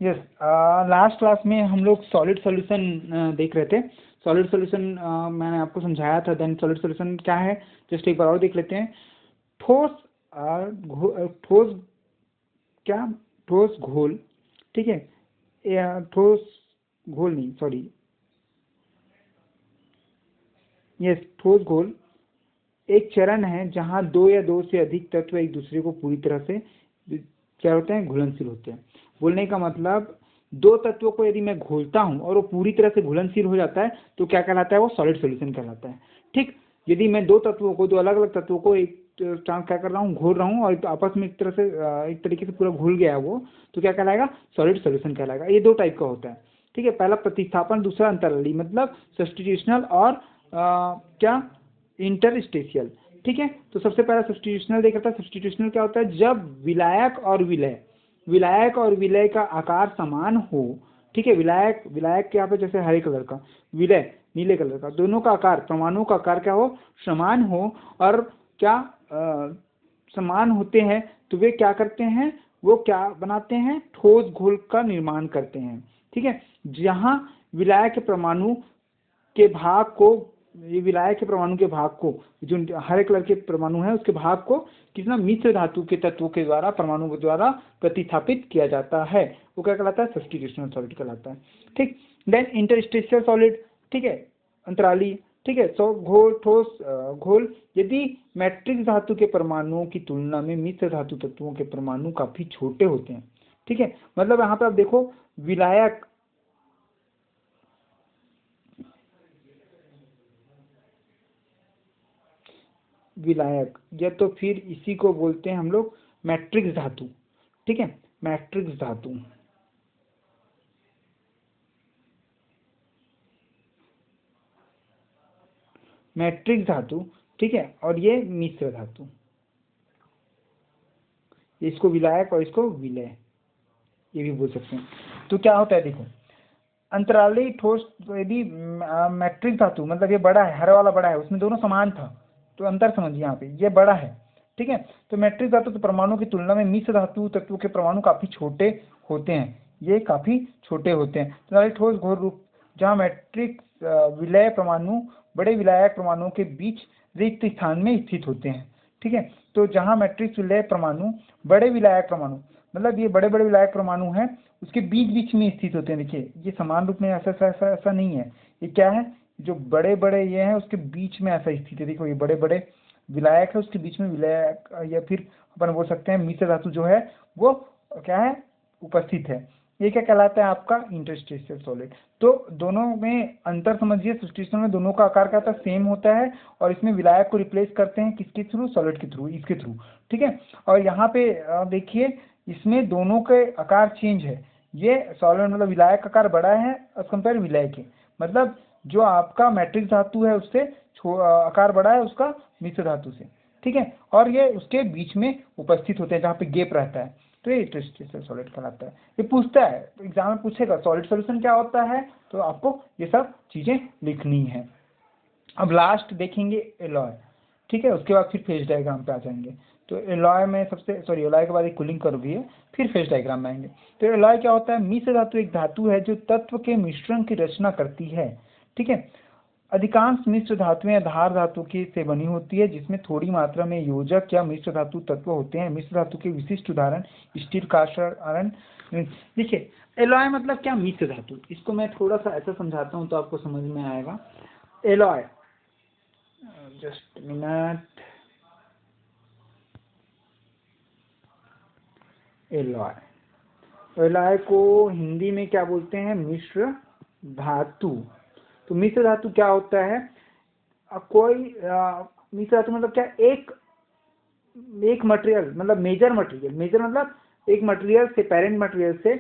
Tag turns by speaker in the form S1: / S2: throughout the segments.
S1: Yes, last class में हम लोग सॉलिड सॉल्यूशन देख रहे थे। सॉलिड सॉल्यूशन मैंने आपको समझाया था। देन सॉलिड सॉल्यूशन क्या है, जस्ट एक बार और देख लेते हैं। ठोस ठोस क्या, ठोस घोल, ठीक है, ठोस घोल नहीं, सॉरी, यस, ठोस घोल एक चरण है जहां दो या दो से अधिक तत्व एक दूसरे को पूरी तरह से क्या होते हैं, घुलनशील होते हैं। बोलने का मतलब दो तत्वों को यदि मैं घोलता हूं और वो पूरी तरह से घुलनशील हो जाता है तो क्या कहलाता है, वो सॉलिड सॉल्यूशन कहलाता है। ठीक, यदि मैं दो तत्वों को, दो अलग अलग तत्वों को एक क्या कर रहा हूँ, घोल रहा हूँ और आपस में एक तरह से एक तरीके से पूरा घुल गया है वो, तो क्या कहलाएगा, सॉलिड सॉल्यूशन कहलाएगा। ये दो टाइप का होता है, ठीक है। पहला प्रतिस्थापन, दूसरा अंतराली, मतलब सब्स्टिट्यूशनल और क्या, इंटरस्टेशियल, ठीक है। तो सबसे पहला सब्स्टिट्यूशनल देख रहा था। सब्स्टिट्यूशनल क्या होता है, जब विलायक और विलय, विलायक और विलय का आकार समान हो, ठीक है। विलायक, विलायक यहाँ पे जैसे हरे कलर का, विलय नीले कलर का, दोनों का आकार, परमाणु का आकार क्या हो, समान हो, और क्या समान होते हैं तो वे क्या करते हैं, वो क्या बनाते हैं, ठोस घोल का निर्माण करते हैं, ठीक है। जहाँ विलायक के परमाणु के भाग को, ये विलायक के परमाणु के भाग को, जो हरे कलर के परमाणु है उसके भाग को कितना, मिश्र धातु के तत्वों के द्वारा, परमाणु के द्वारा प्रतिस्थापित किया जाता है, वो क्या कहलाता है, सब्स्टिट्यूशनल सॉलिड कहलाता है, ठीक। देन इंटरस्टेशियल सॉलिड, ठीक है, अंतराली, ठीक है। सो घोल, ठोस घोल, यदि मैट्रिक्स धातु के परमाणुओं की तुलना में मिश्र धातु तत्वों के परमाणु काफी छोटे होते हैं, ठीक है। मतलब यहाँ पे आप देखो, विलायक, विलायक, या तो फिर इसी को बोलते हैं हम लोग मैट्रिक्स धातु, ठीक है, मैट्रिक्स धातु, मैट्रिक्स धातु, ठीक है। और ये मिश्र धातु, इसको विलायक और इसको विलय, ये भी बोल सकते हैं। तो क्या होता है, देखो, अंतराली ठोस, यदि मैट्रिक्स धातु, मतलब ये बड़ा है, हरे वाला बड़ा है, उसमें दोनों समान था, तो अंतर समझिए यहाँ पे, ये बड़ा है, ठीक है। तो मैट्रिक्स धातु के परमाणु की तुलना में मिश्र धातु तत्वों के परमाणु काफी छोटे होते हैं, ये काफी छोटे होते हैं। तो ठोस घोल रूप, जहाँ मैट्रिक्स विलय परमाणु बड़े विलायक परमाणुओं के बीच रिक्त स्थान में स्थित होते हैं, ठीक है। तो जहाँ मैट्रिक्स विलय परमाणु बड़े विलायक परमाणु, मतलब ये बड़े बड़े विलायक परमाणु हैं, उसके बीच बीच में स्थित होते हैं। देखिए, ये समान रूप में ऐसा ऐसा ऐसा नहीं है, ये क्या है, जो बड़े बड़े ये हैं उसके बीच में ऐसा स्थित है। देखो, ये बड़े बड़े विलायक है, उसके बीच में विलायक, या फिर अपन बोल सकते हैं मिश्र धातु जो है वो क्या है, उपस्थित है। ये क्या कहलाता है, आपका इंटरस्टेशियल सॉलिड। तो दोनों में अंतर समझिए, सब्स्टिट्यूशन में दोनों का आकार क्या होता है, सेम होता है, और इसमें विलायक को रिप्लेस करते हैं किसके थ्रू, सॉलिड के थ्रू, इसके थ्रू, ठीक है। और यहाँ पे देखिए, इसमें दोनों के आकार चेंज है। ये सॉलिड मतलब विलायक का आकार बड़ा है एज कम्पेयर विलय के, मतलब जो आपका मैट्रिक्स धातु है उससे आकार बड़ा है उसका मिश्र धातु से, ठीक है। और ये उसके बीच में उपस्थित होते हैं जहाँ पे गैप रहता है, तो ये इंटरस्टेशियल सॉलिड कहलाता है। ये पूछता है, तो एग्जाम में पूछेगा सॉलिड सॉल्यूशन क्या होता है, तो आपको ये सब चीजें लिखनी है। अब लास्ट देखेंगे एलॉय, ठीक है, उसके बाद फिर फेज डायग्राम पे आ जाएंगे। तो एलॉय में सबसे, सॉरी, एलॉय के बाद एक कूलिंग कर्व भी है, फिर फेज डायग्राम में आएंगे। तो एलॉय क्या होता है, मिश्र धातु एक धातु है जो तत्व के मिश्रण की रचना करती है, ठीक है। अधिकांश मिश्र धातुएं आधार धातु की से बनी होती है, जिसमें थोड़ी मात्रा में योजक या मिश्र धातु तत्व होते हैं। मिश्र धातु के विशिष्ट उदाहरण स्टील, कास्ट आयरन। देखिए, एलॉय मतलब क्या, मिश्र धातु। इसको मैं थोड़ा सा ऐसा समझाता हूँ तो आपको समझ में आएगा। Alloy, just minute, alloy, alloy को हिंदी में क्या बोलते हैं, मिश्र धातु। तो मिश्र धातु क्या होता है, कोई मिश्र धातु मतलब क्या, एक मटेरियल, मतलब मेजर मटेरियल, मेजर मतलब एक मटेरियल से, पेरेंट मटेरियल से,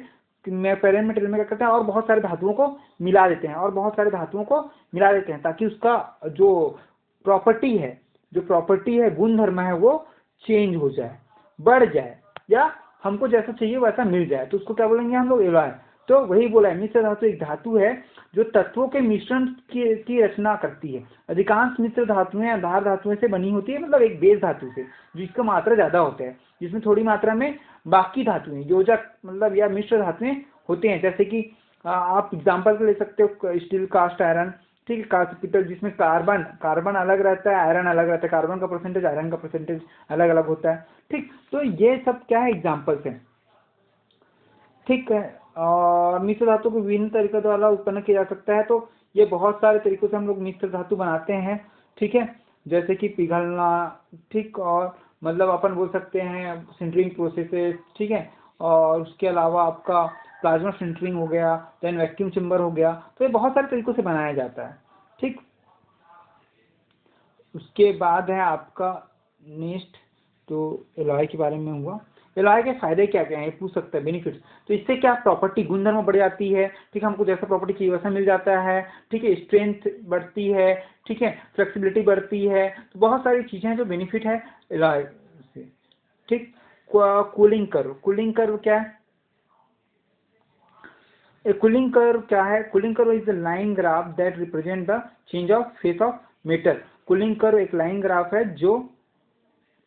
S1: पेरेंट मटेरियल में क्या करते हैं, और बहुत सारे धातुओं को मिला देते हैं, और बहुत सारे धातुओं को मिला देते हैं, ताकि उसका जो प्रॉपर्टी है, जो प्रॉपर्टी है, गुणधर्म है, वो चेंज हो जाए, बढ़ जाए, या हमको जैसा चाहिए वैसा मिल जाए, तो उसको क्या बोलेंगे हम लोग, एलॉय। तो वही बोला है, मिश्र धातु एक धातु है जो तत्वों के मिश्रण की रचना करती है। अधिकांश मिश्र धातुएं आधार धातुएं से बनी होती है, मतलब एक बेस धातु से, जिसका मात्रा ज्यादा होता है, जिसमें थोड़ी मात्रा में बाकी धातुएं, योजक मतलब या मिश्र धातुएं होते हैं, जैसे कि आप एग्जांपल ले सकते हो स्टील, कास्ट आयरन, ठीक है, कास्ट पीतल, जिसमें कार्बन अलग रहता है, आयरन अलग रहता है, कार्बन का परसेंटेज आयरन का परसेंटेज अलग अलग होता है, ठीक। तो ये सब क्या है, एग्जाम्पल्स हैं, ठीक है। और मिश्र धातु को विभिन्न तरीकों द्वारा उत्पन्न किया जा सकता है, तो ये बहुत सारे तरीकों से हम लोग मिश्र धातु बनाते हैं, ठीक है, जैसे कि पिघलना, ठीक, और मतलब अपन बोल सकते हैं सिंटरिंग प्रोसेसेस, ठीक है, और उसके अलावा आपका प्लाज्मा सिंटरिंग हो गया, देन वैक्यूम चेम्बर हो गया, तो ये बहुत सारे तरीकों से बनाया जाता है, ठीक। उसके बाद है आपका नेक्स्ट, तो एलॉय के बारे में हुआ। एलॉय के फायदे क्या क्या हैं, पूछ सकता है, बेनिफिट्स। तो इससे क्या प्रॉपर्टी, गुणधर्म बढ़ जाती है, ठीक, हमको जैसा प्रॉपर्टी चाहिए वैसा मिल जाता है, ठीक है, स्ट्रेंथ बढ़ती है, ठीक है, फ्लेक्सिबिलिटी बढ़ती है, तो बहुत सारी चीज़ें हैं जो बेनिफिट है एलॉय से, ठीक। कूलिंग कर्व क्या है, कूलिंग कर्व क्या है, cooling curve is the line graph that represent the change of face of metal. Cooling curve एक लाइन ग्राफ है जो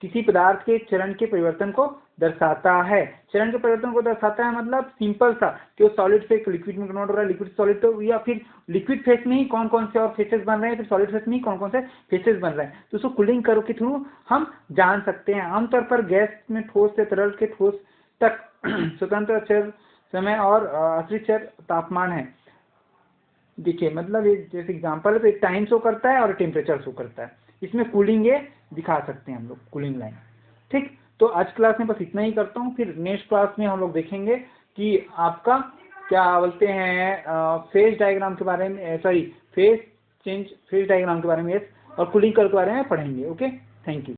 S1: किसी पदार्थ के चरण के परिवर्तन को दर्शाता है। चरण के परिवर्तन को दर्शाता है मतलब सिंपल सा कि वो सॉलिड से लिक्विड में कन्वर्ट हो रहा है, लिक्विड सॉलिड, तो या फिर लिक्विड फेस में ही कौन कौन से और फेसेस बन रहे हैं, फिर सॉलिड फेस में ही कौन कौन से फेसेस बन रहे हैं, तो उसको कूलिंग कर्व के थ्रू हम जान सकते हैं। आमतौर पर गैस में ठोस से तरल के ठोस तक स्वतंत्र चर समय और आश्रित चर तापमान है। देखिए मतलब ये जैसे एग्जांपल है, तो एक टाइम शो करता है और टेम्परेचर शो करता है, इसमें कूलिंग ये दिखा सकते हैं हम लोग, कूलिंग लाइन, ठीक। तो आज क्लास में बस इतना ही करता हूँ, फिर नेक्स्ट क्लास में हम लोग देखेंगे कि आपका क्या बोलते हैं फेज डायग्राम के बारे में, सॉरी फेज डायग्राम के बारे में और कूलिंग कर्व के बारे में पढ़ेंगे। Okay, thank you.